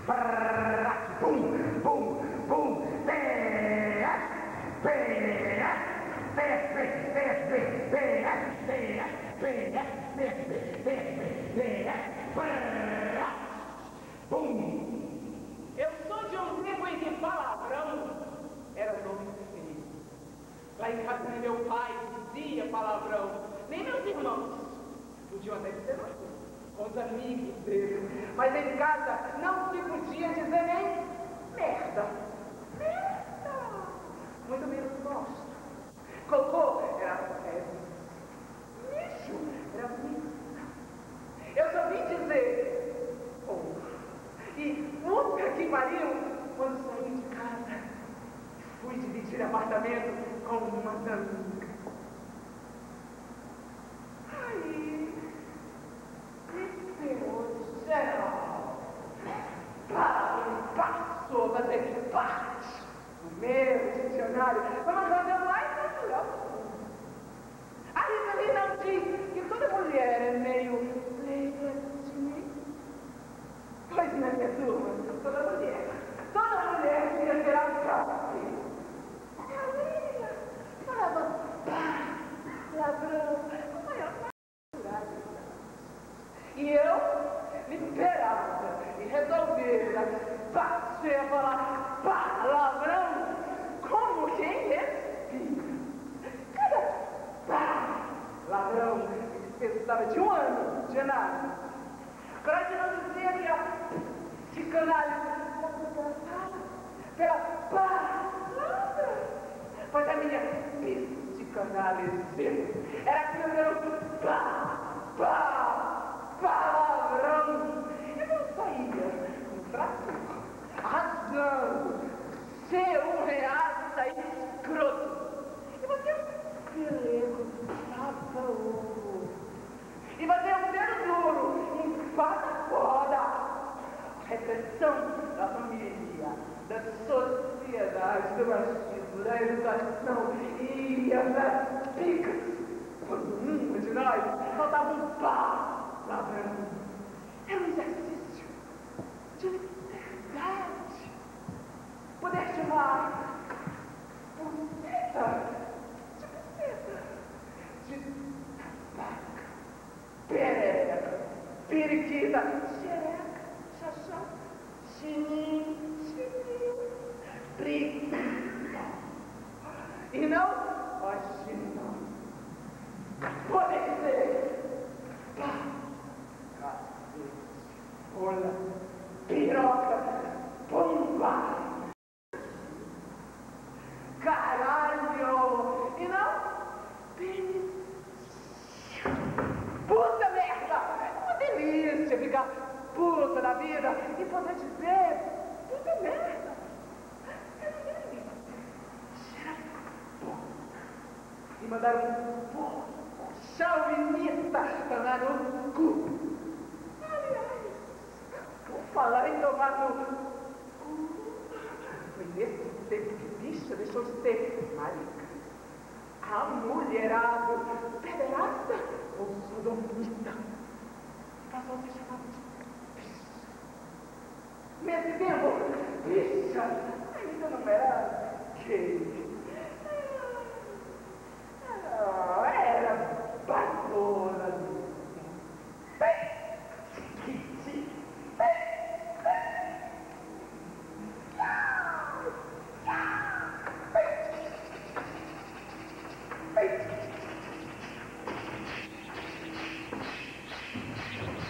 Bum, bum, bum. Eu sou de um tempo em que palavrão era nome feio. Lá em casa nem meu pai dizia palavrão, nem meus irmãos. Podiam até dizer com os amigos deles, mas em casa não se podia dizer nem merda. Merda! Muito menos gosto. Cocô era lixo, era missa. Eu só vim dizer e puta que pariu quando saí de casa. Fui dividir apartamento com uma amiga. Aí, Deus geral, passou a fazer parte do meu dicionário. Foi uma coisa mais maravilhosa. Aí também não diz que toda mulher é meio levezinha. Pois na minha turma, toda mulher queria ser a própria. Falava palavrão, a maior naturalidade. E eu, liberada e resolvida, passei a falar palavrão como quem respira. Cada palavrão precisava de um ano de análise. Para que não dizer que a psicanálise pela palavra, pois a minha psicanálise era primeiro palavrão. Eu não saía com trator, rasgando, ser um real e sair escroto. E você pelego, tapa ovo. E você um dedo duro, um faca foda. Repressão da família, da sociedade, do machismo, da educação e das picas. Quando de nós faltava um palavrão. Era um exercício de liberdade. Poder chamar buceta de buceta, de tabaca, perereca, periquita, xereca, xaxá, chininho, briga. E não vagina. Pode ser cacete, rola, piroca, pomba, caralho. E não pênis. Puta merda! É uma delícia ficar puta da vida e poder dizer puta merda. É uma delícia. Cheirar e mandar um chauvinista tomar no cu. Aliás, por falar em tomar no cu, foi nesse tempo que bicha deixou de ser marica. A mulherada, pederasta ou sodomita, passou a ser chamada de bicha. Nesse tempo, bicha ainda não era gay.